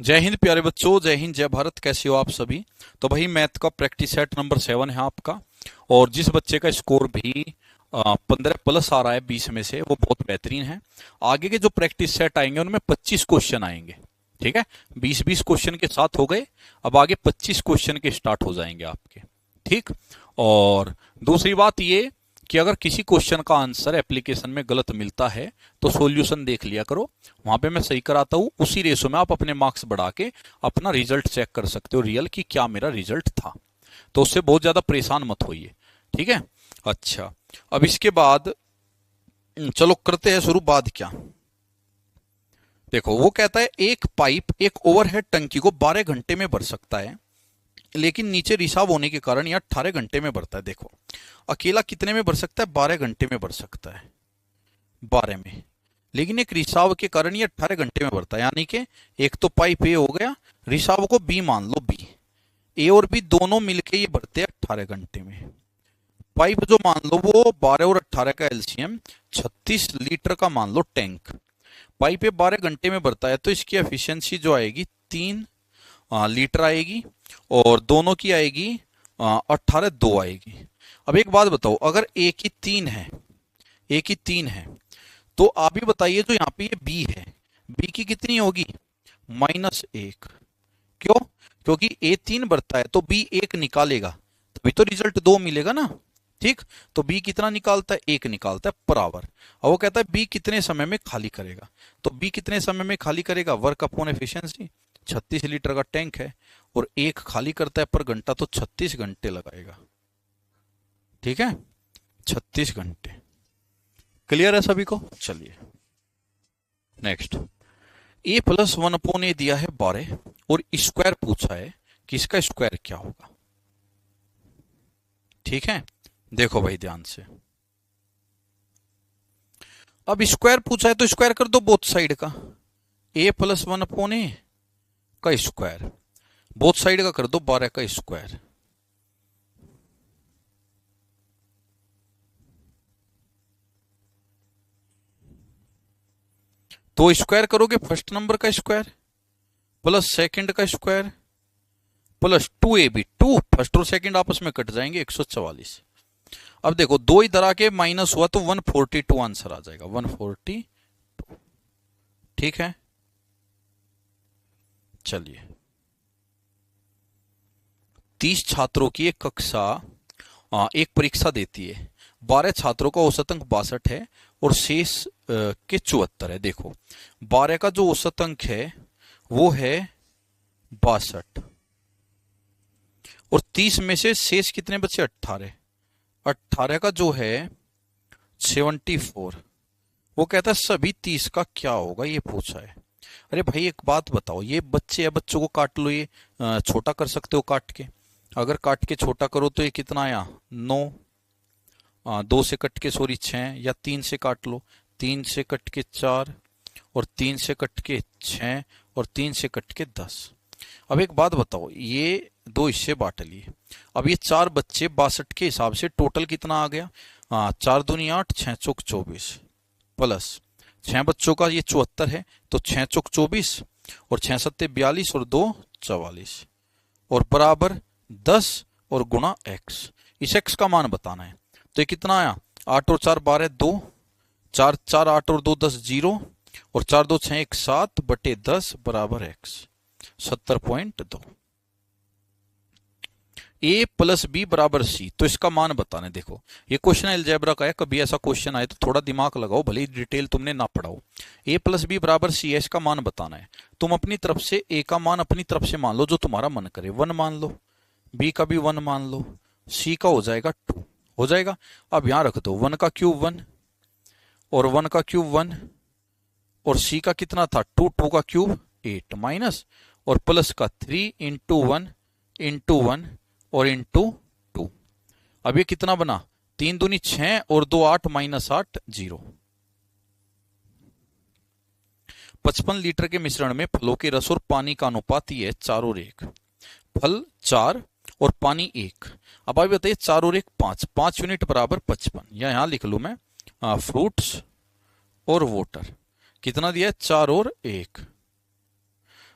जय हिंद प्यारे बच्चों, जय हिंद जय भारत। कैसे हो आप सभी। तो भाई मैथ का प्रैक्टिस सेट नंबर 7 है आपका। और जिस बच्चे का स्कोर भी 15 प्लस आ रहा है 20 में से, वो बहुत बेहतरीन है। आगे के जो प्रैक्टिस सेट आएंगे उनमें 25 क्वेश्चन आएंगे। ठीक है, 20-20 क्वेश्चन के साथ हो गए। अब आगे 25 क्वेश्चन के स्टार्ट हो जाएंगे आपके। ठीक। और दूसरी बात ये कि अगर किसी क्वेश्चन का आंसर एप्लीकेशन में गलत मिलता है तो सॉल्यूशन देख लिया करो, वहां पे मैं सही कराता हूँ। उसी रेशो में आप अपने मार्क्स बढ़ा के अपना रिजल्ट चेक कर सकते हो रियल कि क्या मेरा रिजल्ट था। तो उससे बहुत ज्यादा परेशान मत होइए। ठीक है। अच्छा, अब इसके बाद चलो करते हैं शुरू। बाद क्या, देखो वो कहता है एक पाइप एक ओवरहेड टंकी को 12 घंटे में भर सकता है, लेकिन नीचे रिसाव होने के कारण यह 18 घंटे में भरता है। देखो अकेला कितने में भर सकता है, 12 घंटे में भर सकता है, 12 में। लेकिन एक रिसाव के कारण ये 18 घंटे में भरता है। यानी कि एक तो पाइप ए हो गया, रिसाव को बी मान लो, बी। ए और बी दोनों मिलके ये भरते हैं 18 घंटे में। पाइप जो मान लो वो 12 और 18 का एलसीएम 36 लीटर का मान लो टैंक। पाइप ए 12 घंटे में भरता है तो इसकी एफिशिएंसी जो आएगी 3 लीटर आएगी, और दोनों की आएगी 18 2 आएगी। अब एक बात बताओ, अगर ए की 3 है, ए की 3 है, तो आप ही बताइए जो यहाँ पे ये बी है, बी की कितनी होगी, -1। क्यों? क्योंकि ए 3 बढ़ता है तो बी 1 निकालेगा, तभी तो रिजल्ट 2 मिलेगा ना। ठीक। तो बी कितना निकालता है, 1 निकालता है, बराबर। और वो कहता है बी कितने समय में खाली करेगा, तो बी कितने समय में खाली करेगा, वर्क अपॉन एफिशिएंसी। 36 लीटर का टैंक है और 1 खाली करता है पर घंटा, तो 36 घंटे लगाएगा। ठीक है, 36 घंटे। क्लियर है सभी को। चलिए नेक्स्ट। ए प्लस 1 अपॉन ए दिया है 12 और स्क्वायर पूछा है कि इसका स्क्वायर क्या होगा। ठीक है, देखो भाई ध्यान से। अब स्क्वायर पूछा है तो स्क्वायर कर दो बोथ साइड का। ए प्लस 1 अपॉन ए का स्क्वायर, बोथ साइड का कर दो 12 का स्क्वायर। तो स्क्वायर करोगे फर्स्ट नंबर का स्क्वायर प्लस सेकंड का स्क्वायर प्लस 2ab। 2 फर्स्ट और सेकंड आपस में कट जाएंगे, 144। अब देखो दो इधर आके माइनस हुआ तो 142 आंसर आ जाएगा, 142। ठीक है। चलिए, 30 छात्रों की एक कक्षा एक परीक्षा देती है। 12 छात्रों का औसत अंक 62 है और शेष के 74 है। देखो 12 का जो औसत अंक है वो है 62, और 30 में से शेष कितने बचे, 18। 18 का जो है 74। वो कहता है सभी 30 का क्या होगा, ये पूछा है। अरे भाई एक बात बताओ, ये बच्चे है, बच्चों को काट लो, ये छोटा कर सकते हो काट के। अगर काट के छोटा करो तो ये कितना आया, 9। 2 से कट के सॉरी 6, या 3 से काट लो, 3 से कट के 4, और 3 से कट के 6, और 3 से कट के 10। अब एक बात बताओ, ये दो हिस्से बांट लिए। अब ये 4 बच्चे 62 के हिसाब से टोटल कितना आ गया, 4 दूनी 8, 6 चौक 24, प्लस 6 बच्चों का ये 74 है तो 6 चौक 24, और 6 सत्ते 42, और 2 44, और बराबर 10, और गुणा x। इस x का मान बताना है। तो ये कितना आया, 8 और 4 12, 2, 4 4 8 और 2 10, 0, और 4 2 6 1 7 बटे 10 बराबर x, 70.2। ए प्लस बी बराबर सी, तो इसका मान बताना है। देखो ये क्वेश्चन अलजेब्रा का है, कभी ऐसा क्वेश्चन आए तो थोड़ा दिमाग लगाओ, भले ही डिटेल तुमने ना पढ़ाओ। ए प्लस बी बराबर सी है, इसका मान बताना है। तुम अपनी तरफ से ए का मान अपनी तरफ से मान लो, जो तुम्हारा मन करे। 1 मान लो, बी का भी 1 मान लो, सी का हो जाएगा 2, हो जाएगा। अब यहां रख दो, 1 का क्यूब 1, और 1 का क्यूब 1, और सी का कितना था 2, 2 का क्यूब 8, माइनस और प्लस का 3 इंटू 1 इंटू 1 और इंटू 2। अब ये कितना बना, 3 दूनी 6 और 2 8, -8 0। 55 लीटर के मिश्रण में फलों के रस और पानी का अनुपात ये है 4 और 1। फल 4 और पानी 1। अब आप बताइए 4 और 1 5, 5 यूनिट बराबर 55, या यहां लिख लू मैं फ्रूट्स और वाटर। कितना दिया है, 4 और 1।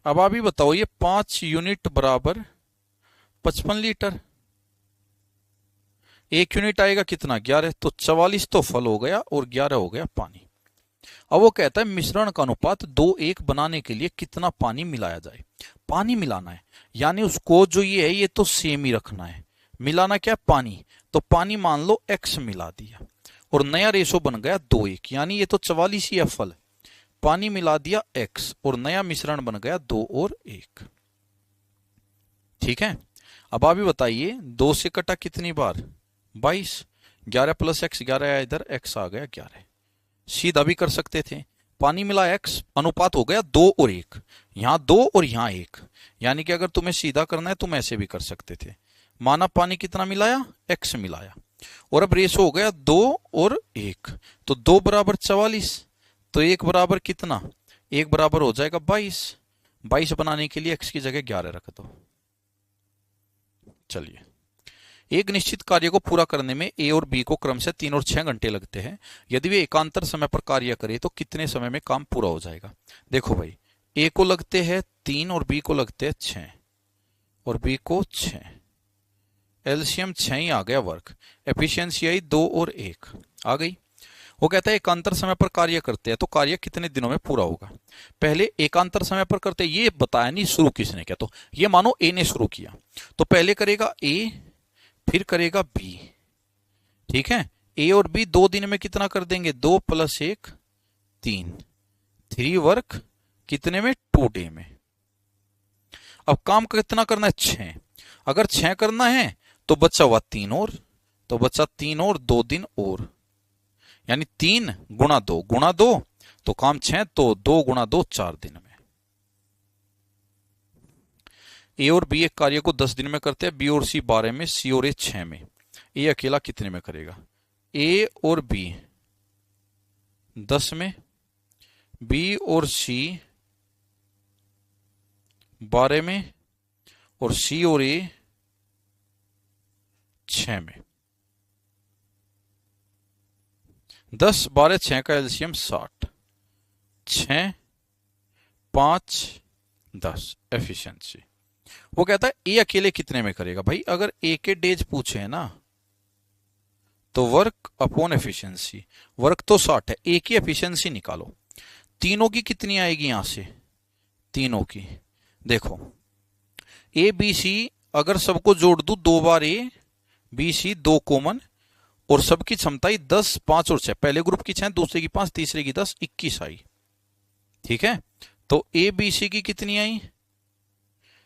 अब आप ही बताओ, ये 5 यूनिट बराबर 55 लीटर, 1 यूनिट आएगा कितना 11, तो 44 तो फल हो गया और 11 हो गया पानी। अब वो कहता है मिश्रण का अनुपात 2:1 बनाने के लिए कितना पानी मिलाया जाए। पानी मिलाना है, यानी उसको जो ये है ये तो सेम ही रखना है। मिलाना क्या, पानी, तो पानी मान लो x मिला दिया और नया रेशो बन गया 2:1, यानी ये तो 44 ही है फल, पानी मिला दिया x और नया मिश्रण बन गया 2 और 1। ठीक है। अब आप भी बताइए 2 से कटा कितनी बार 22, 11 प्लस x 11 आया इधर, x आ गया 11। सीधा भी कर सकते थे, पानी मिला x, अनुपात हो गया 2 और 1, यहां 2 और यहां 1, यानी कि अगर तुम्हें सीधा करना है तुम ऐसे भी कर सकते थे। माना पानी कितना मिलाया, x मिलाया, और अब रेशो हो गया 2 और 1, तो 2 बराबर 44, तो 1 बराबर कितना, 1 बराबर हो जाएगा 22। 22 बनाने के लिए x की जगह 11 रख दो। चलिए, एक निश्चित कार्य को पूरा करने में ए और बी को क्रमशः 3 और 6 घंटे लगते हैं। यदि वे एकांतर समय पर कार्य करें तो कितने समय में काम पूरा हो जाएगा। देखो भाई, ए को लगते हैं 3 और बी को लगते हैं 6 और बी को 6, एलसीएम 6 ही आ गया वर्क, एफिशिएंसी आई 2 और 1 आ गई। वो कहता है एकांतर समय पर कार्य करते हैं तो कार्य कितने दिनों में पूरा होगा। पहले एकांतर समय पर करते, ये बताया नहीं शुरू किसने किया, तो ये मानो ए ने शुरू किया, तो पहले करेगा ए फिर करेगा बी। ठीक है, ए और बी 2 दिन में कितना कर देंगे, 2 + 1 3, 3 वर्क कितने में 2 डे में। अब काम कितना करना है 6, अगर 6 करना है तो बचा हुआ 3 और, तो बचा 3 और 2 दिन और, यानी 3 गुणा 2 गुणा 2, तो काम 6, तो 2 गुणा 2 4 दिन में। ए और बी एक कार्य को 10 दिन में करते हैं, बी और सी 12 में, सी और ए 6 में। ए अकेला कितने में करेगा, ए और बी 10 में, बी और सी 12 में, और सी और ए 6 में। 10 12 6 का एलसीएम 60, 6 5 10 एफिशिएंसी। वो कहता है ए अकेले कितने में करेगा। भाई अगर ए के डेज पूछे है ना तो वर्क अपॉन एफिशिएंसी, वर्क तो 60 है, ए की एफिशिएंसी निकालो। तीनों की कितनी आएगी यहां से, तीनों की देखो ए बी सी, अगर सबको जोड़ दूं 2 बार ए बी सी 2 कॉमन, और सबकी क्षमता 10 5 और 6, पहले ग्रुप की 6, दूसरे की 5, तीसरे की 10, 21 आई। ठीक है, तो ए बी सी की कितनी आई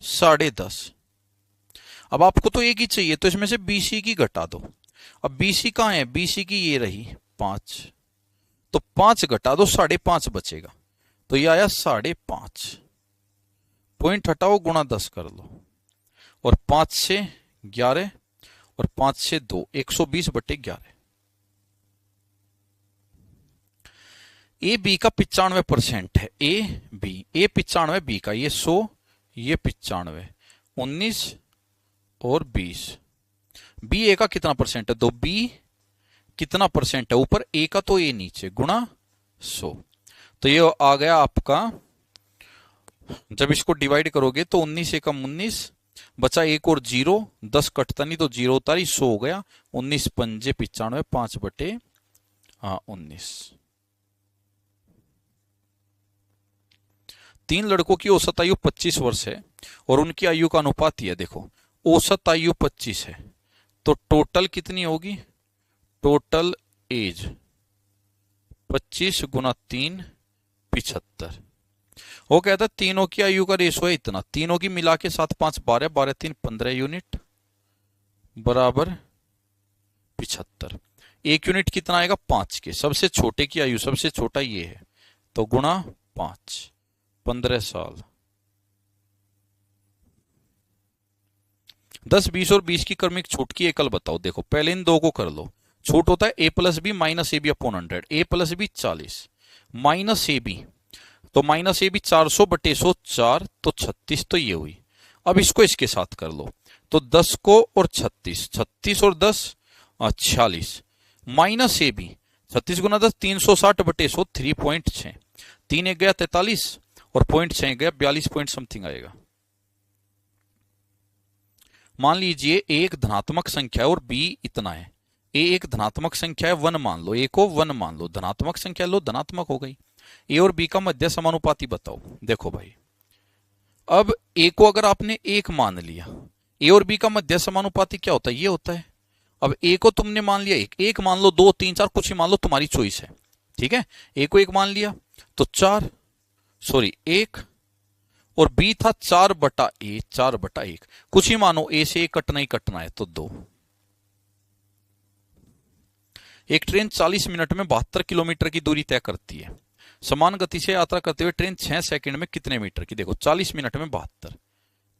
10.5। अब आपको तो एक ही चाहिए, तो इसमें से बीसी की घटा दो। अब बीसी कहां है, बीसी की ये रही 5, तो 5 घटा दो 5.5 बचेगा, तो ये आया 5.5। पॉइंट हटाओ गुणा 10 कर लो, और 5 से 11 और 5 से 2, 120/11। ए बी का 95% है, ए 95 बी का, ये 100 ये 95, 19 और 20। बी ए का कितना परसेंट है, तो बी कितना परसेंट है ऊपर, ए का तो ए नीचे, गुणा 100, तो ये आ गया आपका, जब इसको डिवाइड करोगे तो 19 एकम 19, बचा 1 और 0, 10 कटता नहीं तो 0 उतारी, 100 हो गया, 19 पंजे 95, 5/19। 3 लड़कों की औसत आयु 25 वर्ष है और उनकी आयु का अनुपात यह देखो, औसत आयु 25 है तो टोटल कितनी होगी, टोटल एज 25 गुना 3 75। वो कहता है तीनों की आयु का रेशो है इतना, तीनों की मिला के 7 5 12, 12 3 15 यूनिट बराबर 75। 1 यूनिट कितना आएगा 5 के, सबसे छोटे की आयु, सबसे छोटा ये है, तो गुणा 5, 15 साल। 10 20 और 20 की क्रमिक छूट की एकल बताओ। देखो पहले इन दो को कर लो, छूट होता है a + b - ab upon 100, a + b 40 minus A B, तो माइनस ए बी 400/100 4, तो 36, तो ये हुई। अब इसको इसके साथ कर लो, तो 10 को और 36, 36 और 10 46, माइनस ए बी 36 गुना 10 360/100 3.6, 3 1 गया 43 और 0.6 गया 42 पॉइंट समथिंग आएगा। मान लीजिए ए एक धनात्मक संख्या है और बी इतना है। ए एक धनात्मक संख्या है 1 मान लो, ए को 1 मान लो, धनात्मक संख्या लो धनात्मक हो गई। ए और बी का मध्य समानुपाती बताओ। देखो भाई, अब ए को अगर आपने 1 मान लिया, ए और बी का मध्य समानुपाती क्या होता है, ये होता है। अब ए को तुमने मान लिया 1 मान लो, 2 3 4 कुछ ही मान लो, तुम्हारी चॉइस है, ठीक है। ए को 1 मान लिया तो 1 और बी था 4/1, कुछ ही मानो, ए से 1 कटना ही कटना है तो 2। एक ट्रेन 40 मिनट में 72 किलोमीटर की दूरी तय करती है। समान गति से यात्रा करते हुए ट्रेन 6 सेकंड में कितने मीटर की, देखो 40 मिनट में 72,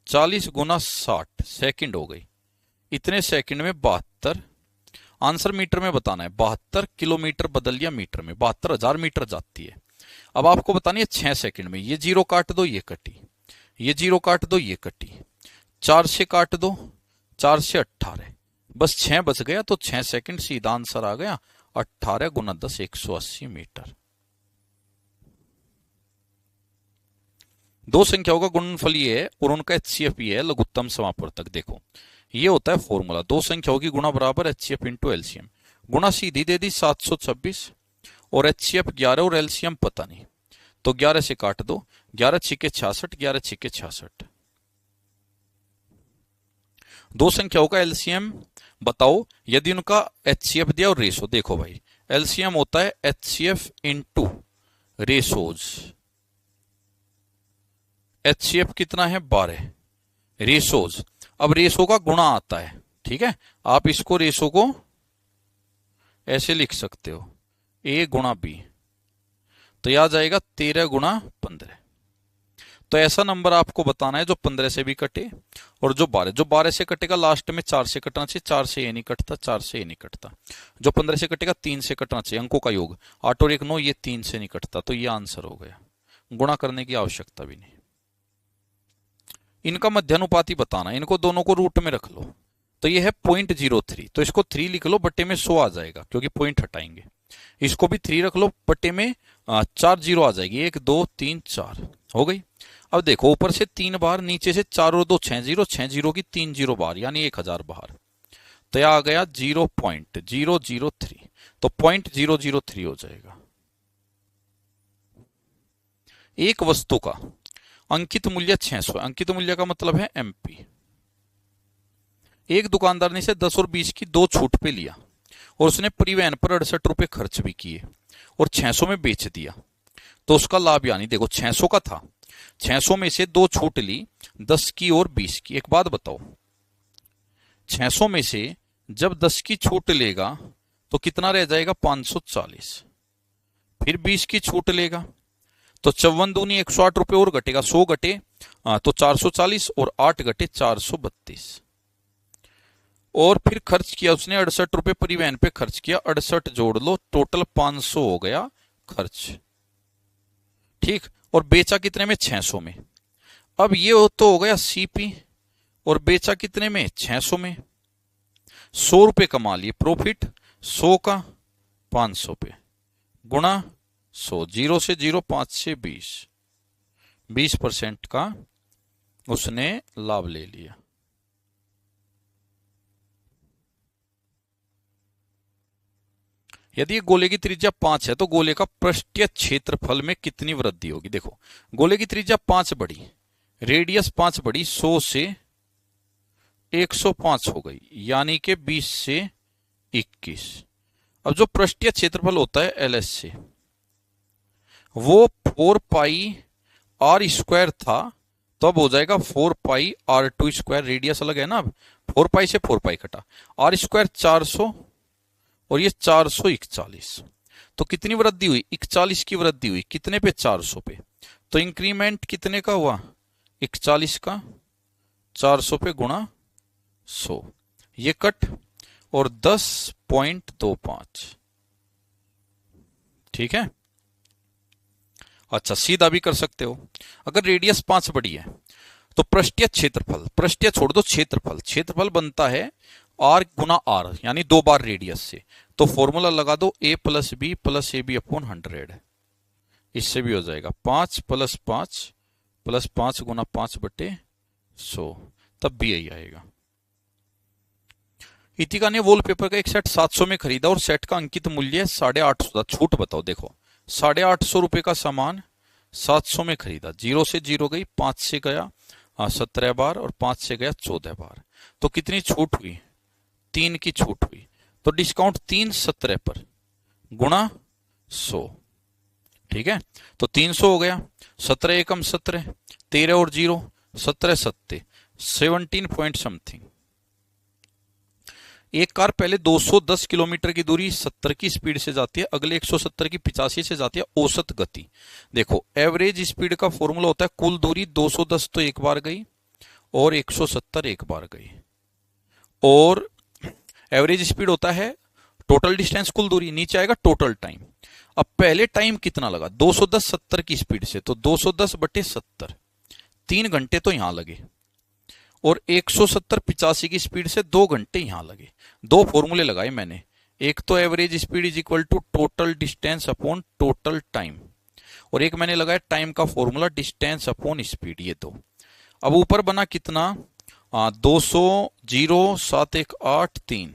40 गुना 60 सेकंड हो गई, इतने सेकंड में 72। आंसर मीटर में बताना है, 72 किलोमीटर बदल लिया मीटर में, 72,000 मीटर जाती है। अब आपको बतानी है 6 सेकंड में, ये 0 काट दो, ये कटी, ये 0 काट दो, ये कटी, 4 से काट दो, 4 से 18, बस 6 बच गया तो 6 सेकंड, सीधा आंसर आ गया 18 गुना 10 180 मीटर। दो संख्याओं का गुणनफल ये है और उनका एचसीएफ ये है लघुत्तम समापवर्तक। देखो ये होता है फॉर्मूला, दो संख्याओं की गुणा बराबर एचसीएफ इंटू एलसीएम। गुणा सीधी दे दी 726 और एचसीएफ 11 और एलसीएम पता नहीं, तो 11 से काट दो, 11 छिके 66, 11 छिके 66। दो संख्याओं का एलसीएम बताओ यदि उनका एचसीएफ दिया और रेशो। देखो भाई एलसीएम होता है एचसीएफ इंटू रेशोज। एचसीएफ कितना है 12, रेशोज। अब रेशो का गुणा आता है, ठीक है, आप इसको रेशो को ऐसे लिख सकते हो ए गुणा बी, तो यह आ जाएगा 13 गुणा 15। तो ऐसा नंबर आपको बताना है जो 15 से भी कटे और जो 12 से कटेगा लास्ट में 4 से कटना चाहिए, 4 से ये नहीं कटता, 4 से ये नहीं कटता। जो 15 से कटेगा 3 से कटना चाहिए, अंकों का योग 8 और 1 9, ये 3 से नहीं कटता, तो ये आंसर हो गया, गुणा करने की आवश्यकता भी नहीं। इनका मध्यानुपाती बताना, इनको दोनों को रूट में रख लो, तो ये है 0.03, तो इसको 3 लिख लो, बट्टे में 100 आ जाएगा क्योंकि पॉइंट हटाएंगे। इसको भी 3 रख लो, बट्टे में 4 0 आ जाएगी, 1 2 3 4 हो गई। अब देखो ऊपर से 3 बार, नीचे से 4 और 2 6 0, 6 0 की 3 0 बार यानी 1000 बाहर, तो यह आ गया 0.003, तो 0.003 हो जाएगा। एक वस्तु का अंकित मूल्य 600, अंकित मूल्य का मतलब है एमपी। एक दुकानदार ने इसे 10 और 20 की 2 छूट पे लिया और उसने परिवहन पर 68 रुपए खर्च भी किए और 600 में बेच दिया, तो उसका लाभ, यानी देखो 600 का था, 600 में से 2 छूट ली 10 की और 20 की। एक बात बताओ, 600 में से जब 10 की छूट लेगा तो कितना रह जाएगा 540, फिर 20 की छूट लेगा तो 54 दूनी 108 रुपए और घटेगा, 100 घटे तो 440 और 8 घटे 432, और फिर खर्च किया उसने 68 रुपए परिवहन पे खर्च किया, 68 जोड़ लो, टोटल 500 हो गया खर्च, ठीक, और बेचा कितने में 600 में। अब ये तो हो गया सीपी, और बेचा कितने में 600 में, 100 रुपए कमा लिए प्रॉफिट, 100 का 500 पे गुणा 100, 0 से 0 5 से 20% का उसने लाभ ले लिया। यदि गोले की त्रिज्या 5 है तो गोले का पृष्ठीय क्षेत्रफल में कितनी वृद्धि होगी। देखो गोले की त्रिज्या 5 बढ़ी, रेडियस 5 बढ़ी, 100 से 105 हो गई, यानी कि 20 से 21। अब जो पृष्ठीय क्षेत्रफल होता है एल एस से, वो 4 पाई आर स्क्वायर था, तो अब हो जाएगा 4 पाई R2 स्क्वायर, रेडियस अलग है ना, अब 4 पाई से 4 पाई कटा, आर स्क्वायर 400 और ये 441, तो कितनी वृद्धि हुई 41 की वृद्धि हुई, कितने पे 400 पे, तो इंक्रीमेंट कितने का हुआ 41 का, 400 पे गुणा 100, ये कट और 10.25, ठीक है। अच्छा सीधा भी कर सकते हो, अगर रेडियस 5 बड़ी है तो पृष्ठीय क्षेत्रफल, पृष्ठीय छोड़ दो क्षेत्रफल, क्षेत्रफल बनता है आर गुना आर यानी 2 बार रेडियस से, तो फॉर्मूला लगा दो a plus B plus A B upon 100, इससे भी हो जाएगा 5 प्लस 5 प्लस 5 गुना 5/100, तब भी यही आएगा। इतिका ने वॉलपेपर का एक सेट 700 में खरीदा और सेट का अंकित मूल्य है 850 था। छूट बताओ। देखो 850 रुपए का सामान 700 में खरीदा, 0 से 0 गई, 5 से गया 17 बार और 5 से गया 14 बार, तो कितनी छूट हुई? 3 की छूट हुई। तो डिस्काउंट 3 17 पर गुणा 100, ठीक है। तो 300 हो गया, 17 एकम 17, 13 और 0 17 सत्ते 17 पॉइंट समथिंग। एक कार पहले 210 किलोमीटर की दूरी 70 की स्पीड से जाती है, अगले 170 की 85 से जाती है औसत गति। देखो एवरेज स्पीड का फॉर्मूला होता है कुल दूरी 210 तो एक बार गई और 170 एक बार गई, और एवरेज स्पीड होता है टोटल डिस्टेंस कुल दूरी, नीचे आएगा टोटल टाइम। अब पहले टाइम कितना लगा? 210 70 की स्पीड से, तो 210/70 3 घंटे तो यहां लगे, और 170 85 की स्पीड से 2 घंटे यहां लगे। दो फॉर्मूले लगाए मैंने, एक तो average speed is equal to total distance upon total time, और एक मैंने लगाया टाइम का फॉर्मूला डिस्टेंस अपॉन स्पीड, ये दो। अब ऊपर बना कितना? 200 0 7 1 8 3,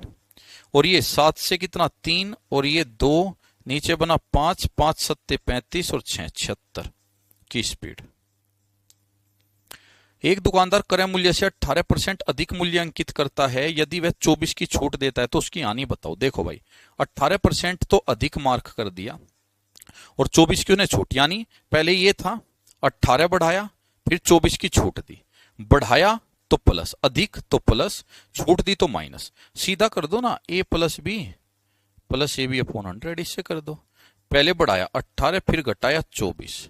और ये 7 से कितना 3 और ये 2, नीचे बना 5 5 7 35 और 6 76 की स्पीड। एक दुकानदार क्रय मूल्य से 18% अधिक मूल्य अंकित करता है, यदि वह 24 की छूट देता है तो उसकी हानि बताओ। देखो भाई 18% तो अधिक मार्क कर दिया और 24 की उन्हें छूट, यानी पहले ये था 18 बढ़ाया फिर 24 की छूट दी, बढ़ाया तो प्लस, अधिक तो प्लस, छूट दी तो माइनस। सीधा कर दो ना, a plus B plus A B upon 100, इससे कर दो। पहले बढ़ाया 18 फिर घटाया 24,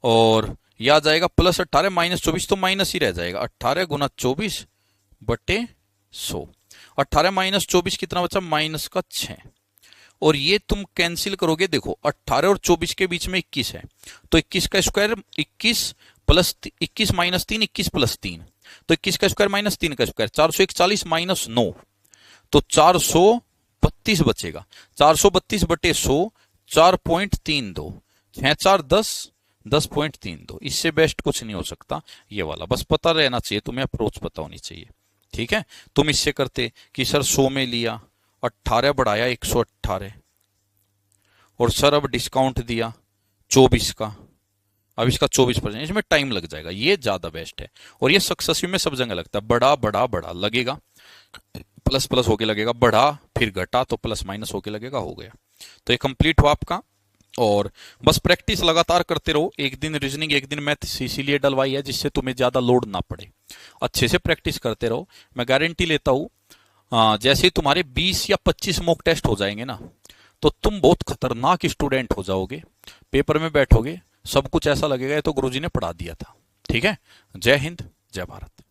और यह आ जाएगा प्लस 18 माइनस 24 तो माइनस ही रह जाएगा, 18 गुना 24/100। 18 माइनस 24 कितना बचा? माइनस का 6, और ये तुम कैंसिल करोगे। देखो 18 और 24 के बीच में 21 है, तो 21 का स्क्वायर 21 प्लस 21 माइनस 3 21 प्लस 3, तो 21 का स्क्वायर माइनस 3 का स्क्वायर 441 माइनस 9, तो 432 बचेगा। 432/100 4.32, 6 4 10 10.32, इससे बेस्ट कुछ नहीं हो सकता ये वाला। बस पता रहना चाहिए तुम्हें, अप्रोच पता होनी चाहिए, ठीक है। तुम इससे करते कि सर 100 में लिया, 18 बढ़ाया 118, और सर अब डिस्काउंट दिया 24 का, अब इसका 24%, इसमें टाइम लग जाएगा, ये ज्यादा बेस्ट है। और ये सक्सेसिव में सब जगह लगता है, बड़ा बड़ा बड़ा लगेगा, प्लस प्लस होके लगेगा, बढ़ा फिर घटा तो प्लस माइनस होके लगेगा, हो गया। तो ये कंप्लीट हुआ आपका, और बस प्रैक्टिस लगातार करते रहो, एक दिन रीजनिंग एक दिन मैथ इसीलिए डलवाई है जिससे तुम्हें ज्यादा लोड ना पड़े। अच्छे से प्रैक्टिस करते रहो, मैं गारंटी लेता हूं जैसे तुम्हारे 20 या 25 मॉक टेस्ट हो जाएंगे ना, तो तुम बहुत खतरनाक स्टूडेंट हो जाओगे। पेपर में बैठोगे सब कुछ ऐसा लगेगा ये तो गुरुजी ने पढ़ा दिया था। ठीक है, जय हिंद जय भारत।